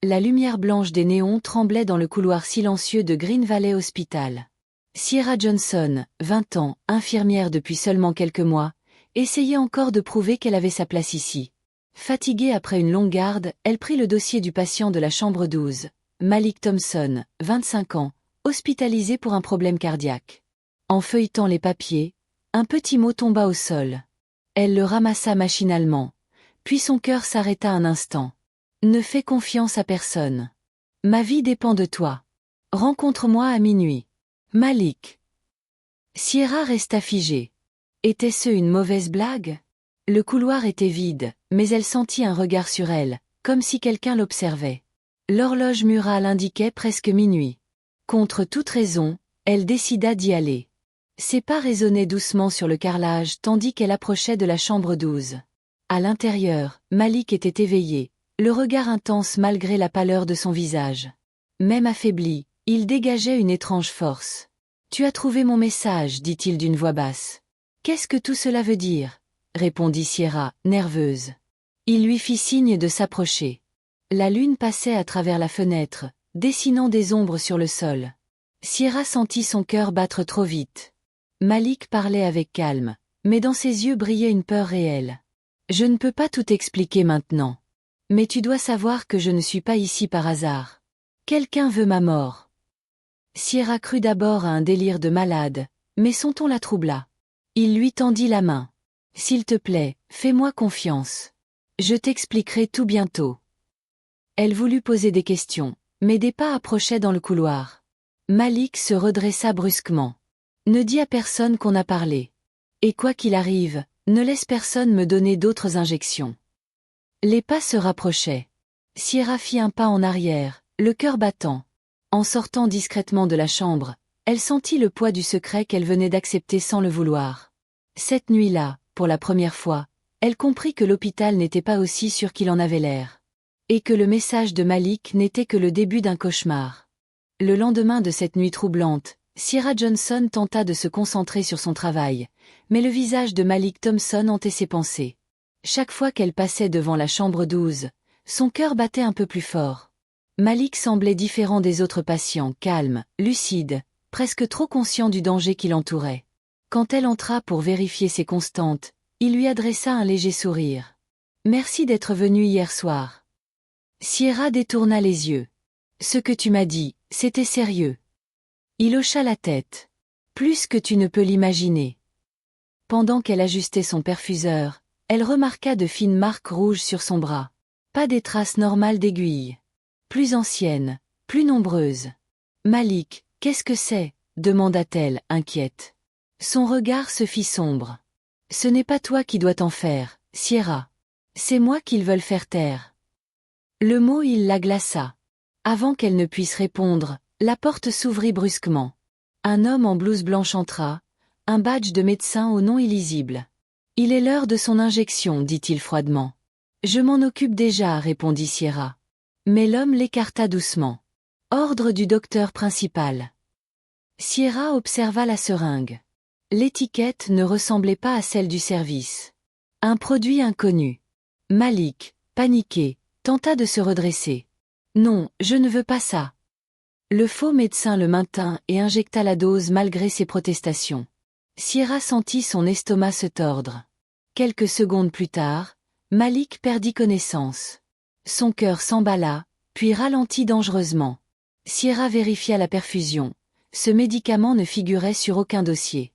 La lumière blanche des néons tremblait dans le couloir silencieux de Green Valley Hospital. Sierra Johnson, 20 ans, infirmière depuis seulement quelques mois, essayait encore de prouver qu'elle avait sa place ici. Fatiguée après une longue garde, elle prit le dossier du patient de la chambre 12, Malik Thompson, 25 ans, hospitalisé pour un problème cardiaque. En feuilletant les papiers, un petit mot tomba au sol. Elle le ramassa machinalement, puis son cœur s'arrêta un instant. Ne fais confiance à personne. Ma vie dépend de toi. Rencontre-moi à minuit. Malik. Sierra resta figée. Était-ce une mauvaise blague? Le couloir était vide, mais elle sentit un regard sur elle, comme si quelqu'un l'observait. L'horloge murale indiquait presque minuit. Contre toute raison, elle décida d'y aller. Ses pas résonnaient doucement sur le carrelage tandis qu'elle approchait de la chambre 12. À l'intérieur, Malik était éveillé, le regard intense malgré la pâleur de son visage. Même affaibli, il dégageait une étrange force. « Tu as trouvé mon message, dit-il d'une voix basse. « Qu'est-ce que tout cela veut dire ?» répondit Sierra, nerveuse. Il lui fit signe de s'approcher. La lune passait à travers la fenêtre, dessinant des ombres sur le sol. Sierra sentit son cœur battre trop vite. Malik parlait avec calme, mais dans ses yeux brillait une peur réelle. « Je ne peux pas tout expliquer maintenant. Mais tu dois savoir que je ne suis pas ici par hasard. Quelqu'un veut ma mort. » Sierra crut d'abord à un délire de malade, mais son ton la troubla. Il lui tendit la main. « S'il te plaît, fais-moi confiance. Je t'expliquerai tout bientôt. » Elle voulut poser des questions, mais des pas approchaient dans le couloir. Malik se redressa brusquement. « Ne dis à personne qu'on a parlé. Et quoi qu'il arrive, ne laisse personne me donner d'autres injections. » Les pas se rapprochaient. Sierra fit un pas en arrière, le cœur battant. En sortant discrètement de la chambre, elle sentit le poids du secret qu'elle venait d'accepter sans le vouloir. Cette nuit-là, pour la première fois, elle comprit que l'hôpital n'était pas aussi sûr qu'il en avait l'air. Et que le message de Malik n'était que le début d'un cauchemar. Le lendemain de cette nuit troublante, Sierra Johnson tenta de se concentrer sur son travail, mais le visage de Malik Thompson hantait ses pensées. Chaque fois qu'elle passait devant la chambre 12, son cœur battait un peu plus fort. Malik semblait différent des autres patients, calme, lucide, presque trop conscient du danger qui l'entourait. Quand elle entra pour vérifier ses constantes, il lui adressa un léger sourire. « Merci d'être venu hier soir. » Sierra détourna les yeux. « Ce que tu m'as dit, c'était sérieux. » Il hocha la tête. « Plus que tu ne peux l'imaginer. » Pendant qu'elle ajustait son perfuseur, elle remarqua de fines marques rouges sur son bras. Pas des traces normales d'aiguilles. Plus anciennes, plus nombreuses. « Malik, qu'est-ce que c'est ?» demanda-t-elle, inquiète. Son regard se fit sombre. « Ce n'est pas toi qui dois t'en faire, Sierra. C'est moi qu'ils veulent faire taire. » Le mot il la glaça. Avant qu'elle ne puisse répondre, la porte s'ouvrit brusquement. Un homme en blouse blanche entra, un badge de médecin au nom illisible. « Il est l'heure de son injection, dit-il froidement. « Je m'en occupe déjà, répondit Sierra. Mais l'homme l'écarta doucement. « Ordre du docteur principal. » Sierra observa la seringue. L'étiquette ne ressemblait pas à celle du service. Un produit inconnu. Malik, paniqué, tenta de se redresser. « Non, je ne veux pas ça. » Le faux médecin le maintint et injecta la dose malgré ses protestations. Sierra sentit son estomac se tordre. Quelques secondes plus tard, Malik perdit connaissance. Son cœur s'emballa, puis ralentit dangereusement. Sierra vérifia la perfusion. Ce médicament ne figurait sur aucun dossier.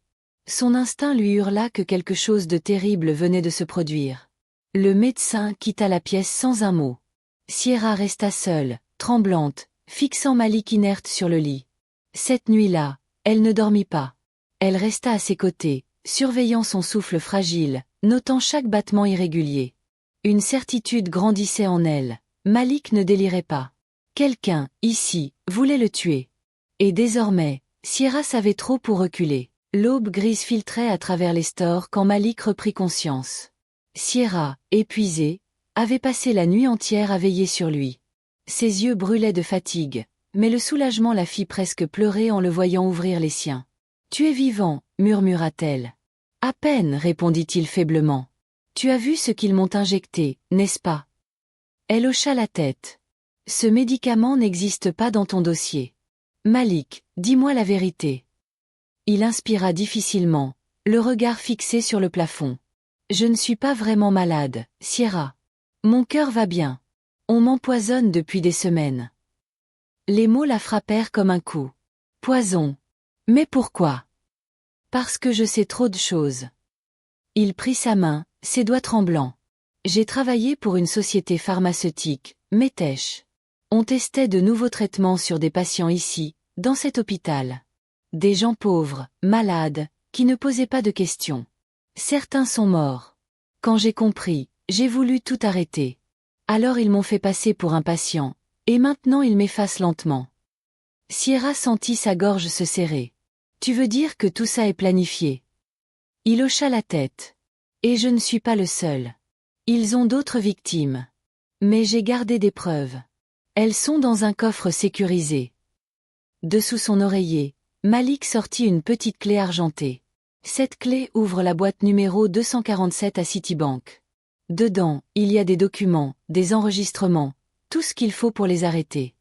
Son instinct lui hurla que quelque chose de terrible venait de se produire. Le médecin quitta la pièce sans un mot. Sierra resta seule, tremblante, fixant Malik inerte sur le lit. Cette nuit-là, elle ne dormit pas. Elle resta à ses côtés, surveillant son souffle fragile, notant chaque battement irrégulier. Une certitude grandissait en elle. Malik ne délirait pas. Quelqu'un, ici, voulait le tuer. Et désormais, Sierra savait trop pour reculer. L'aube grise filtrait à travers les stores quand Malik reprit conscience. Sierra, épuisée, avait passé la nuit entière à veiller sur lui. Ses yeux brûlaient de fatigue, mais le soulagement la fit presque pleurer en le voyant ouvrir les siens. « Tu es vivant, » murmura-t-elle. « À peine, » répondit-il faiblement. « Tu as vu ce qu'ils m'ont injecté, n'est-ce pas ?» Elle hocha la tête. Ce médicament n'existe pas dans ton dossier. Malik, dis-moi la vérité. Il inspira difficilement, le regard fixé sur le plafond. Je ne suis pas vraiment malade, Sierra. Mon cœur va bien. On m'empoisonne depuis des semaines. Les mots la frappèrent comme un coup. Poison. Mais pourquoi? Parce que je sais trop de choses. Il prit sa main, ses doigts tremblants. J'ai travaillé pour une société pharmaceutique, Metesh. On testait de nouveaux traitements sur des patients ici, dans cet hôpital. Des gens pauvres, malades, qui ne posaient pas de questions. Certains sont morts. Quand j'ai compris, j'ai voulu tout arrêter. Alors ils m'ont fait passer pour un patient, et maintenant ils m'effacent lentement. Sierra sentit sa gorge se serrer. Tu veux dire que tout ça est planifié? Il hocha la tête. Et je ne suis pas le seul. Ils ont d'autres victimes. Mais j'ai gardé des preuves. Elles sont dans un coffre sécurisé. Dessous son oreiller, Malik sortit une petite clé argentée. Cette clé ouvre la boîte numéro 247 à Citibank. Dedans, il y a des documents, des enregistrements, tout ce qu'il faut pour les arrêter.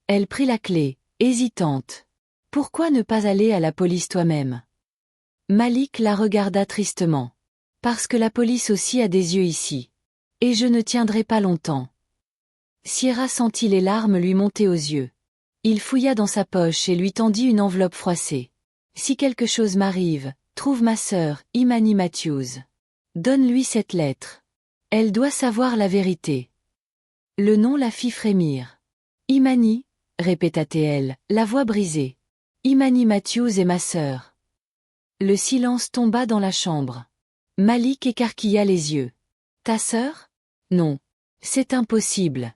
Elle prit la clé, hésitante. Pourquoi ne pas aller à la police toi-même? Malik la regarda tristement. Parce que la police aussi a des yeux ici. Et je ne tiendrai pas longtemps. Sierra sentit les larmes lui monter aux yeux. Il fouilla dans sa poche et lui tendit une enveloppe froissée. Si quelque chose m'arrive, trouve ma sœur, Imani Matthews. Donne-lui cette lettre. Elle doit savoir la vérité. Le nom la fit frémir. Imani, répéta-t-elle, la voix brisée. Imani Matthews est ma sœur. Le silence tomba dans la chambre. Malik écarquilla les yeux. Ta sœur? Non. C'est impossible.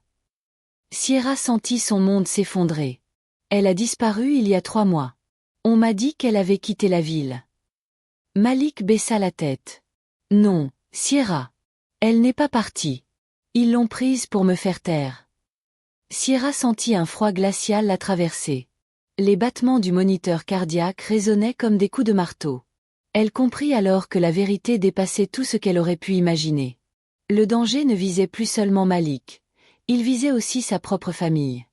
Sierra sentit son monde s'effondrer. Elle a disparu il y a 3 mois. On m'a dit qu'elle avait quitté la ville. Malik baissa la tête. Non, Sierra. Elle n'est pas partie. Ils l'ont prise pour me faire taire. Sierra sentit un froid glacial la traverser. Les battements du moniteur cardiaque résonnaient comme des coups de marteau. Elle comprit alors que la vérité dépassait tout ce qu'elle aurait pu imaginer. Le danger ne visait plus seulement Malik. Il visait aussi sa propre famille.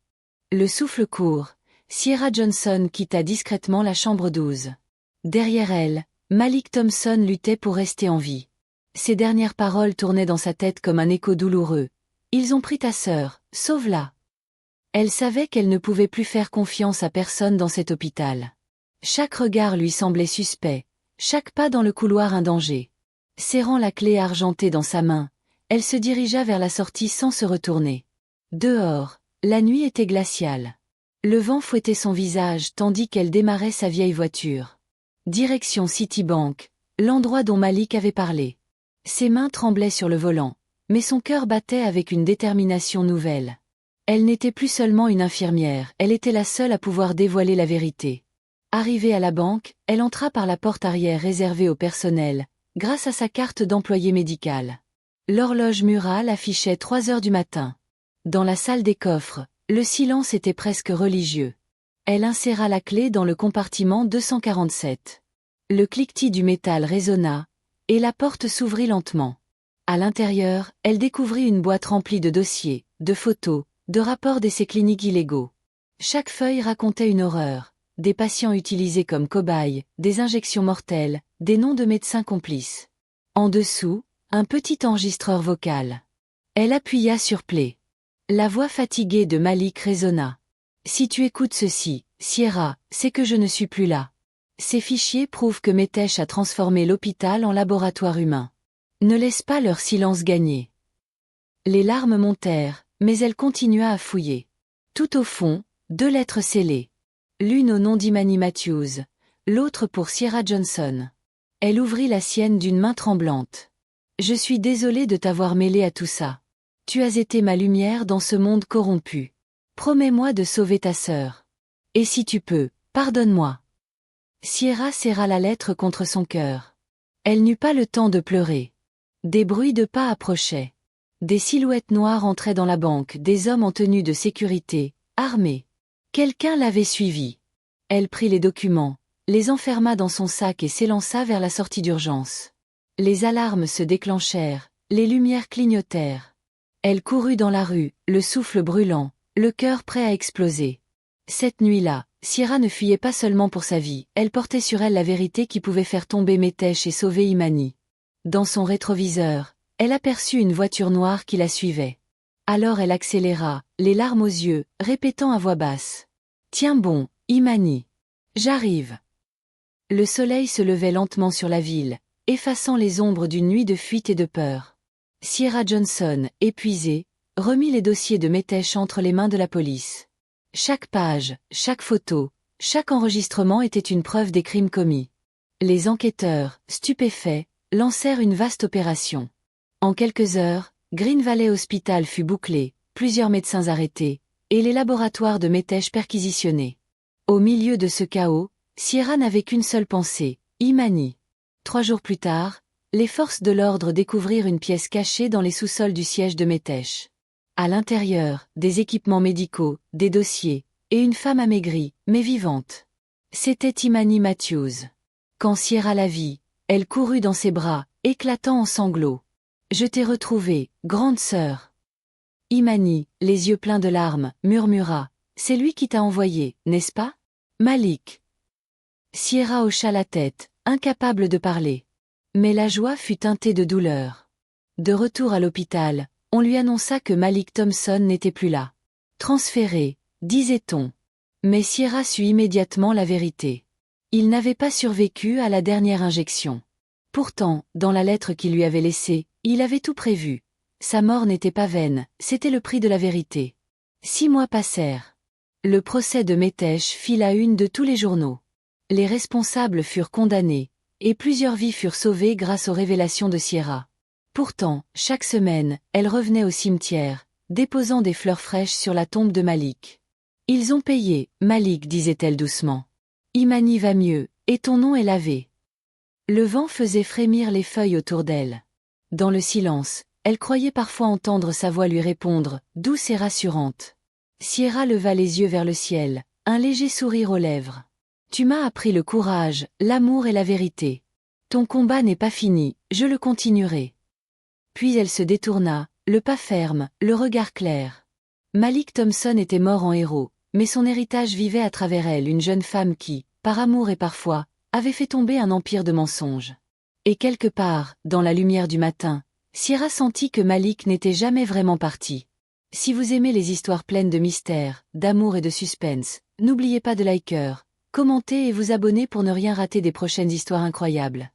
Le souffle court, Sierra Johnson quitta discrètement la chambre 12. Derrière elle, Malik Thompson luttait pour rester en vie. Ses dernières paroles tournaient dans sa tête comme un écho douloureux. Ils ont pris ta sœur, sauve-la. Elle savait qu'elle ne pouvait plus faire confiance à personne dans cet hôpital. Chaque regard lui semblait suspect, chaque pas dans le couloir un danger. Serrant la clé argentée dans sa main, elle se dirigea vers la sortie sans se retourner. Dehors, la nuit était glaciale. Le vent fouettait son visage tandis qu'elle démarrait sa vieille voiture. Direction Citibank, l'endroit dont Malik avait parlé. Ses mains tremblaient sur le volant, mais son cœur battait avec une détermination nouvelle. Elle n'était plus seulement une infirmière, elle était la seule à pouvoir dévoiler la vérité. Arrivée à la banque, elle entra par la porte arrière réservée au personnel, grâce à sa carte d'employé médical. L'horloge murale affichait 3 heures du matin. Dans la salle des coffres, le silence était presque religieux. Elle inséra la clé dans le compartiment 247. Le cliquetis du métal résonna, et la porte s'ouvrit lentement. À l'intérieur, elle découvrit une boîte remplie de dossiers, de photos, de rapports d'essais cliniques illégaux. Chaque feuille racontait une horreur, des patients utilisés comme cobayes, des injections mortelles, des noms de médecins complices. En dessous, un petit enregistreur vocal. Elle appuya sur play. La voix fatiguée de Malik résonna. Si tu écoutes ceci, Sierra, c'est que je ne suis plus là. Ces fichiers prouvent que Metesh a transformé l'hôpital en laboratoire humain. Ne laisse pas leur silence gagner. Les larmes montèrent, mais elle continua à fouiller. Tout au fond, 2 lettres scellées. L'une au nom d'Imani Matthews, l'autre pour Sierra Johnson. Elle ouvrit la sienne d'une main tremblante. Je suis désolée de t'avoir mêlé à tout ça. Tu as été ma lumière dans ce monde corrompu. Promets-moi de sauver ta sœur. Et si tu peux, pardonne-moi. Sierra serra la lettre contre son cœur. Elle n'eut pas le temps de pleurer. Des bruits de pas approchaient. Des silhouettes noires entraient dans la banque, des hommes en tenue de sécurité, armés. Quelqu'un l'avait suivie. Elle prit les documents, les enferma dans son sac et s'élança vers la sortie d'urgence. Les alarmes se déclenchèrent, les lumières clignotèrent. Elle courut dans la rue, le souffle brûlant, le cœur prêt à exploser. Cette nuit-là, Sierra ne fuyait pas seulement pour sa vie, elle portait sur elle la vérité qui pouvait faire tomber Metesh et sauver Imani. Dans son rétroviseur, elle aperçut une voiture noire qui la suivait. Alors elle accéléra, les larmes aux yeux, répétant à voix basse. « Tiens bon, Imani. J'arrive. » Le soleil se levait lentement sur la ville, effaçant les ombres d'une nuit de fuite et de peur. Sierra Johnson, épuisée, remit les dossiers de Metesh entre les mains de la police. Chaque page, chaque photo, chaque enregistrement était une preuve des crimes commis. Les enquêteurs, stupéfaits, lancèrent une vaste opération. En quelques heures, Green Valley Hospital fut bouclé, plusieurs médecins arrêtés, et les laboratoires de Metesh perquisitionnés. Au milieu de ce chaos, Sierra n'avait qu'une seule pensée, Imani. 3 jours plus tard, les forces de l'ordre découvrirent une pièce cachée dans les sous-sols du siège de Metesh. À l'intérieur, des équipements médicaux, des dossiers, et une femme amaigrie, mais vivante. C'était Imani Matthews. Quand Sierra la vit, elle courut dans ses bras, éclatant en sanglots. « Je t'ai retrouvée, grande sœur. » Imani, les yeux pleins de larmes, murmura. « C'est lui qui t'a envoyé, n'est-ce pas? Malik. » Sierra hocha la tête, incapable de parler. Mais la joie fut teintée de douleur. De retour à l'hôpital, on lui annonça que Malik Thompson n'était plus là. Transféré, disait-on. Mais Sierra sut immédiatement la vérité. Il n'avait pas survécu à la dernière injection. Pourtant, dans la lettre qu'il lui avait laissée, il avait tout prévu. Sa mort n'était pas vaine, c'était le prix de la vérité. 6 mois passèrent. Le procès de Metesh fit la une de tous les journaux. Les responsables furent condamnés, et plusieurs vies furent sauvées grâce aux révélations de Sierra. Pourtant, chaque semaine, elle revenait au cimetière, déposant des fleurs fraîches sur la tombe de Malik. « Ils ont payé, Malik, disait-elle doucement. Imani va mieux, et ton nom est lavé. » Le vent faisait frémir les feuilles autour d'elle. Dans le silence, elle croyait parfois entendre sa voix lui répondre, douce et rassurante. Sierra leva les yeux vers le ciel, un léger sourire aux lèvres. « Tu m'as appris le courage, l'amour et la vérité. Ton combat n'est pas fini, je le continuerai. » Puis elle se détourna, le pas ferme, le regard clair. Malik Thompson était mort en héros, mais son héritage vivait à travers elle, une jeune femme qui, par amour et par foi, avait fait tomber un empire de mensonges. Et quelque part, dans la lumière du matin, Sierra sentit que Malik n'était jamais vraiment parti. Si vous aimez les histoires pleines de mystère, d'amour et de suspense, n'oubliez pas de liker, commenter et vous abonner pour ne rien rater des prochaines histoires incroyables.